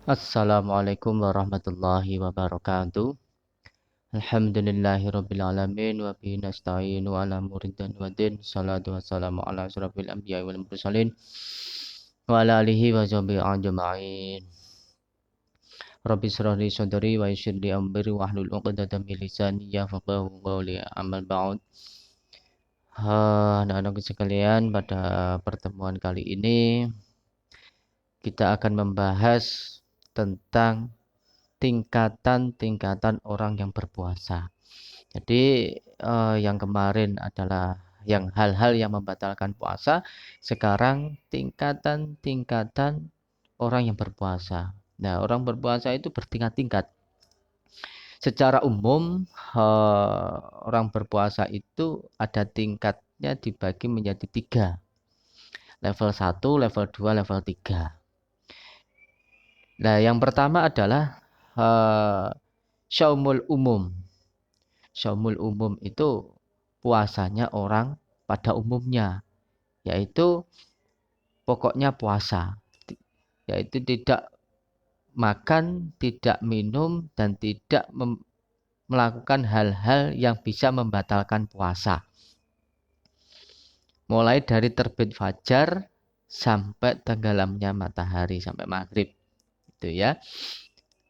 Assalamualaikum warahmatullahi wabarakatuh. Alhamdulillahirabbil alamin wa bihi nasta'inu ala muridan wa din. Salatu wassalamu ala asyrafil anbiya'i wal mursalin wa ala alihi wa sahbihi ajma'in. Rabbi shrah li sadri wa yassir li amri wa hlul 'uqdatam min lisani yafqahu qawli. Amal ba'd. Anak-anak sekalian, pada pertemuan kali ini kita akan membahas tentang tingkatan-tingkatan orang yang berpuasa. Jadi yang kemarin adalah yang hal-hal yang membatalkan puasa, sekarang tingkatan-tingkatan orang yang berpuasa. Nah, orang berpuasa itu bertingkat-tingkat. Secara umum, orang berpuasa itu ada tingkatnya dibagi menjadi 3. Level 1, level 2, level 3. Nah, yang pertama adalah syaumul umum. Syaumul umum itu puasanya orang pada umumnya, yaitu pokoknya puasa, yaitu tidak makan, tidak minum, dan tidak melakukan hal-hal yang bisa membatalkan puasa. Mulai dari terbit fajar sampai tenggelamnya matahari, sampai maghrib. Itu ya.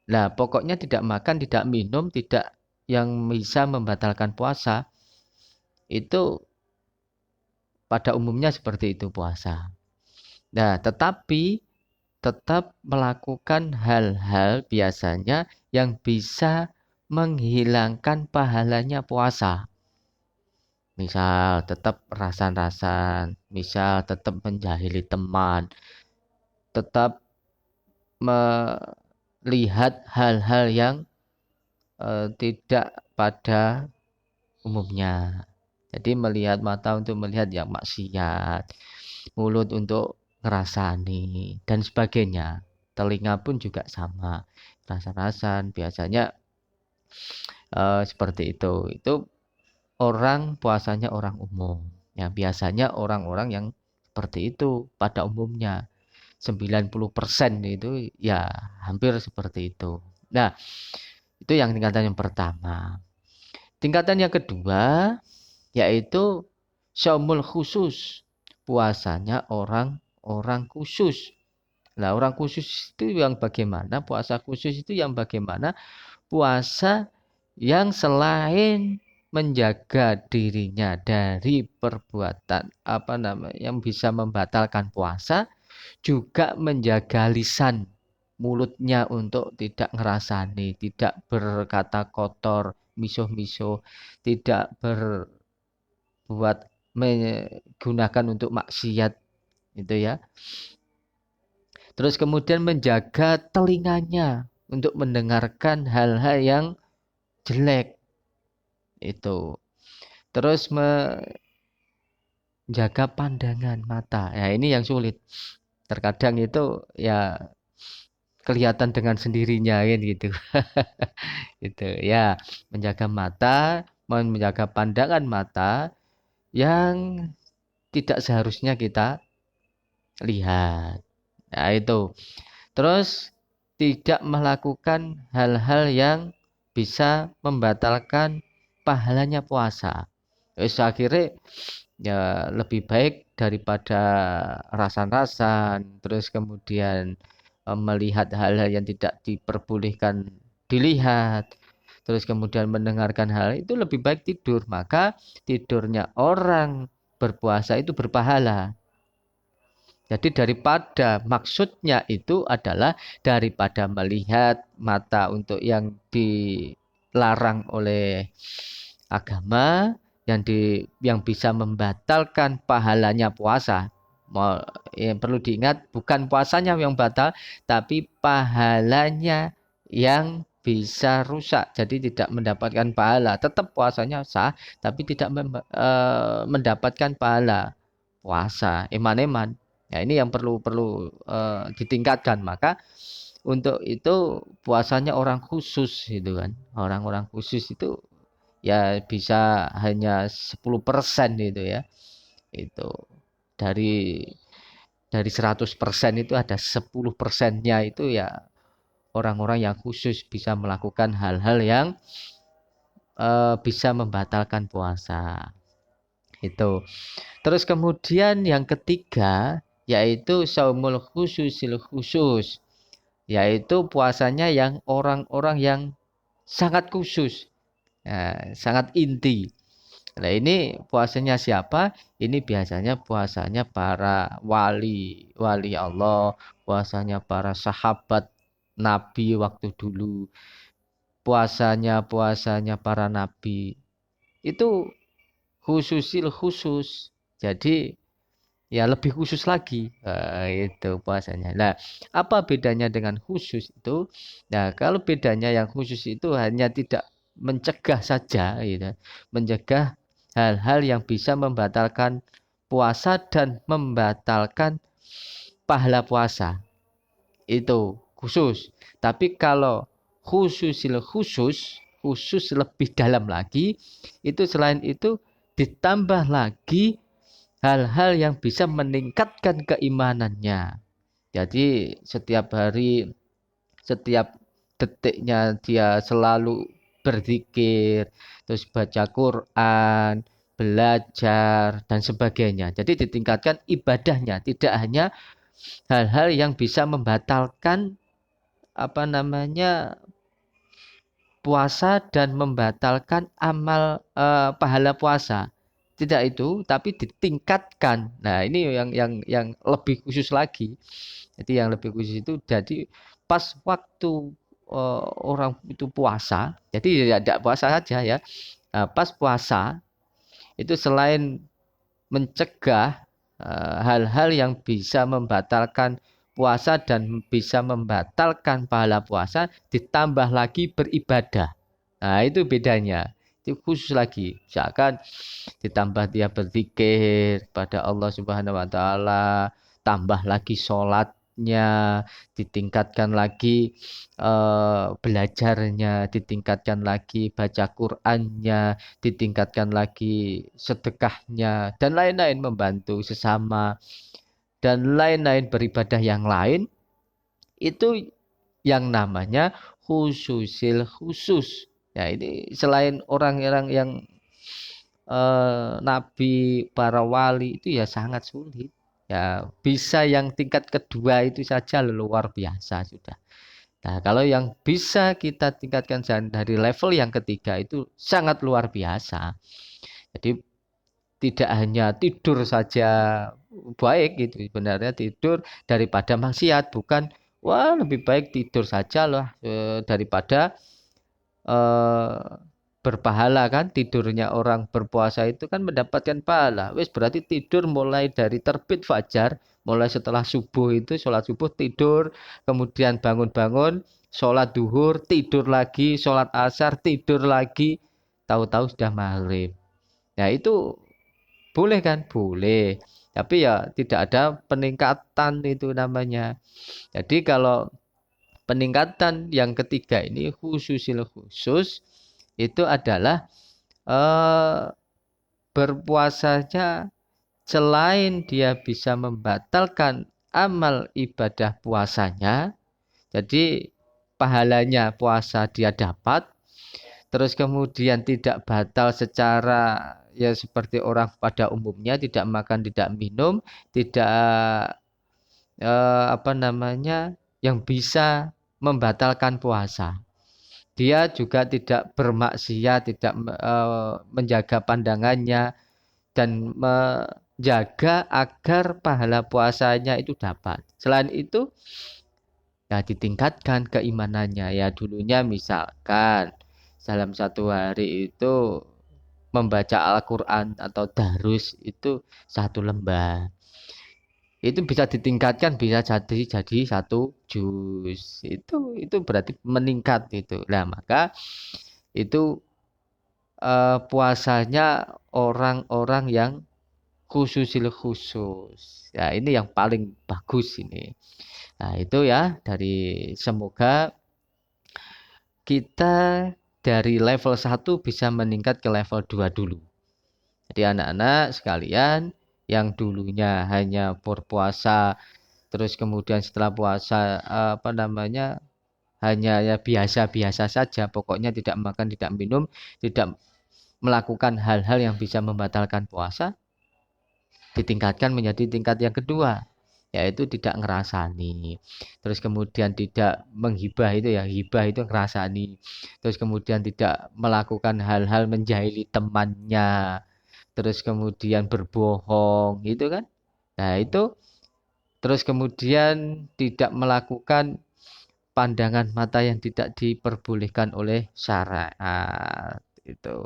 Nah, pokoknya tidak makan, tidak minum, tidak yang bisa membatalkan puasa. Itu pada umumnya seperti itu puasa. Nah, tetapi tetap melakukan hal-hal biasanya yang bisa menghilangkan pahalanya puasa. Misal tetap rasan-rasan, misal tetap menjahili teman, tetap melihat hal-hal yang tidak pada umumnya. Jadi melihat mata untuk melihat yang maksiat, mulut untuk ngerasani dan sebagainya. Telinga pun juga sama, rasa-rasan biasanya seperti itu. Itu orang puasanya orang umum. Ya, biasanya orang-orang yang seperti itu pada umumnya. 90% itu ya hampir seperti itu. Nah, itu yang tingkatan yang pertama. Tingkatan yang kedua yaitu syaumul khusus. Puasanya orang-orang khusus. Nah, orang khusus itu yang bagaimana? Puasa khusus itu yang bagaimana? Puasa yang selain menjaga dirinya dari perbuatan yang bisa membatalkan puasa, juga menjaga lisan mulutnya untuk tidak ngerasani, tidak berkata kotor, misuh-misuh, tidak berbuat menggunakan untuk maksiat itu ya. Terus kemudian menjaga telinganya untuk mendengarkan hal-hal yang jelek itu. Terus menjaga pandangan mata. Ya, ini yang sulit. Terkadang itu ya kelihatan dengan sendirinya kan gitu. Itu ya, menjaga mata, menjaga pandangan mata yang tidak seharusnya kita lihat. Nah, itu. Terus tidak melakukan hal-hal yang bisa membatalkan pahalanya puasa. Terus akhirnya ya lebih baik daripada rasan-rasan, terus kemudian melihat hal-hal yang tidak diperbolehkan dilihat, terus kemudian mendengarkan hal itu, lebih baik tidur. Maka tidurnya orang berpuasa itu berpahala. Jadi daripada maksudnya itu adalah daripada melihat mata untuk yang dilarang oleh agama, yang bisa membatalkan pahalanya puasa. Yang perlu diingat, bukan puasanya yang batal, tapi pahalanya yang bisa rusak. Jadi tidak mendapatkan pahala. Tetap puasanya sah, tapi tidak mendapatkan pahala puasa. Eman-eman. Ya, ini yang perlu perlu ditingkatkan. Maka untuk itu puasanya orang khusus itu kan. Orang-orang khusus itu ya bisa hanya 10% itu ya. Itu dari 100% itu ada 10%-nya itu ya orang-orang yang khusus bisa melakukan hal-hal yang bisa membatalkan puasa. Itu. Terus kemudian yang ketiga yaitu saumul khususil khusus, yaitu puasanya yang orang-orang yang sangat khusus, sangat inti. Nah, ini puasanya siapa? Ini biasanya puasanya para wali, wali Allah, puasanya para sahabat Nabi waktu dulu, puasanya para nabi. Itu khususil khusus. Jadi ya lebih khusus lagi. Itu puasanya. Nah, apa bedanya dengan khusus itu? Nah, kalau bedanya yang khusus itu hanya tidak mencegah saja, gitu. Mencegah hal-hal yang bisa membatalkan puasa dan membatalkan pahala puasa. Itu khusus. Tapi kalau khususil khusus, khusus lebih dalam lagi, itu selain itu ditambah lagi hal-hal yang bisa meningkatkan keimanannya. Jadi setiap hari, setiap detiknya dia selalu berzikir, terus baca Quran, belajar dan sebagainya. Jadi ditingkatkan ibadahnya, tidak hanya hal-hal yang bisa membatalkan apa namanya puasa dan membatalkan amal pahala puasa. Tidak itu, tapi ditingkatkan. Nah, ini yang lebih khusus lagi. Jadi yang lebih khusus itu jadi pas waktu orang itu puasa, jadi tidak puasa saja ya. Nah, pas puasa itu selain mencegah hal-hal yang bisa membatalkan puasa dan bisa membatalkan pahala puasa, ditambah lagi beribadah. Nah, itu bedanya. Itu khusus lagi. Misalkan ditambah dia berzikir pada Allah Subhanahu wa taala, tambah lagi sholatnya, ditingkatkan lagi belajarnya, ditingkatkan lagi baca Qur'annya, ditingkatkan lagi sedekahnya dan lain-lain, membantu sesama dan lain-lain beribadah yang lain, itu yang namanya khususil khusus. Ya, ini selain orang-orang yang nabi, para wali itu ya sangat sulit. Ya, bisa yang tingkat kedua itu saja luar biasa sudah. Nah, kalau yang bisa kita tingkatkan dari level yang ketiga itu sangat luar biasa. Jadi tidak hanya tidur saja baik gitu, sebenarnya tidur daripada maksiat, bukan wah lebih baik tidur saja lah daripada eh, berpahala. Kan tidurnya orang berpuasa itu kan mendapatkan pahala. Wis berarti tidur mulai dari terbit fajar, mulai setelah subuh itu sholat subuh tidur, kemudian bangun-bangun sholat duhur, tidur lagi, sholat asar, tidur lagi, tahu-tahu sudah maghrib. Nah, itu boleh kan? Boleh. Tapi ya tidak ada peningkatan itu namanya. Jadi kalau peningkatan yang ketiga ini khususil khusus itu adalah eh, berpuasanya selain dia bisa membatalkan amal ibadah puasanya, jadi pahalanya puasa dia dapat, terus kemudian tidak batal secara ya seperti orang pada umumnya, tidak makan, tidak minum, tidak apa namanya yang bisa membatalkan puasa. Dia juga tidak bermaksiat, tidak menjaga pandangannya dan menjaga agar pahala puasanya itu dapat. Selain itu, ya ditingkatkan keimanannya. Ya dulunya misalkan dalam satu hari itu membaca Al-Quran atau darus itu satu lembar. Itu bisa ditingkatkan, bisa jadi satu juz. Itu berarti meningkat itu. Nah, maka itu puasanya orang-orang yang khususil khusus. Ya, ini yang paling bagus ini. Nah, itu ya dari semoga kita dari level 1 bisa meningkat ke level 2 dulu. Jadi anak-anak sekalian yang dulunya hanya berpuasa terus kemudian setelah puasa apa namanya hanya ya biasa-biasa saja, pokoknya tidak makan, tidak minum, tidak melakukan hal-hal yang bisa membatalkan puasa, ditingkatkan menjadi tingkat yang kedua, yaitu tidak ngerasani. Terus kemudian tidak menghibah, itu ya, hibah itu ngerasani. Terus kemudian tidak melakukan hal-hal menjahili temannya. Terus kemudian berbohong, gitu kan. Nah, itu terus kemudian tidak melakukan pandangan mata yang tidak diperbolehkan oleh syariat itu.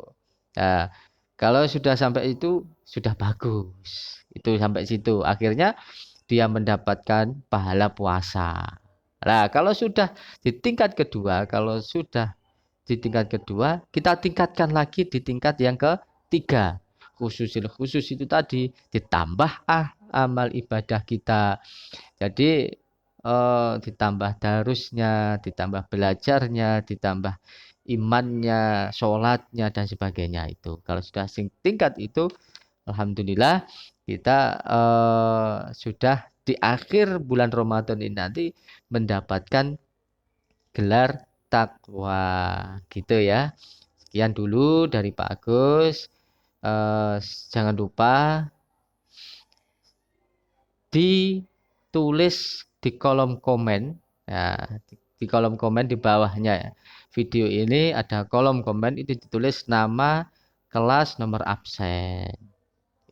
Nah, kalau sudah sampai itu sudah bagus. Itu sampai situ. Akhirnya dia mendapatkan pahala puasa. Nah, kalau sudah di tingkat kedua, kita tingkatkan lagi di tingkat yang ketiga. Khusus itu tadi ditambah amal ibadah kita. Jadi ditambah darusnya, ditambah belajarnya, ditambah imannya, sholatnya dan sebagainya itu. Kalau sudah tingkat itu, alhamdulillah kita sudah di akhir bulan Ramadan ini nanti mendapatkan gelar takwa, gitu ya. Sekian dulu dari Pak Agus. Eh, Jangan lupa ditulis di kolom komen ya, di kolom komen di bawahnya ya. Video ini ada kolom komen, itu ditulis nama, kelas, nomor absen.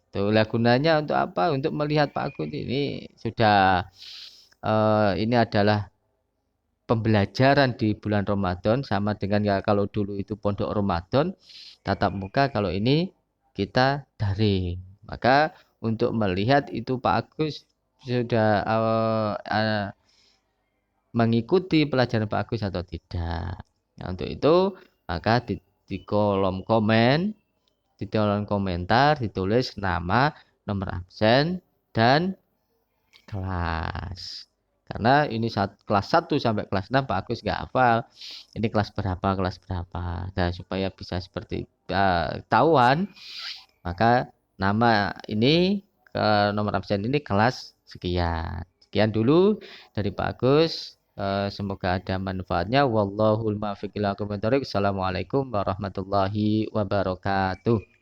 Itulah gunanya untuk apa? Untuk melihat Pak Agus ini sudah ini adalah pembelajaran di bulan Ramadan, sama dengan ya kalau dulu itu pondok Ramadan tatap muka, kalau ini kita daring. Maka untuk melihat itu Pak Agus sudah mengikuti pelajaran Pak Agus atau tidak. Nah, untuk itu maka di kolom komen, di kolom komentar ditulis nama, nomor absen dan kelas. Karena ini kelas 1 sampai kelas 6 Pak Agus nggak hafal. Ini kelas berapa, kelas berapa. Dan supaya bisa seperti tahuan, maka nama ini ke nomor absen ini kelas sekian. Sekian dulu dari Pak Agus. Semoga ada manfaatnya. Wallahul muwaffiq ila aqwamit thoriq. Assalamualaikum warahmatullahi wabarakatuh.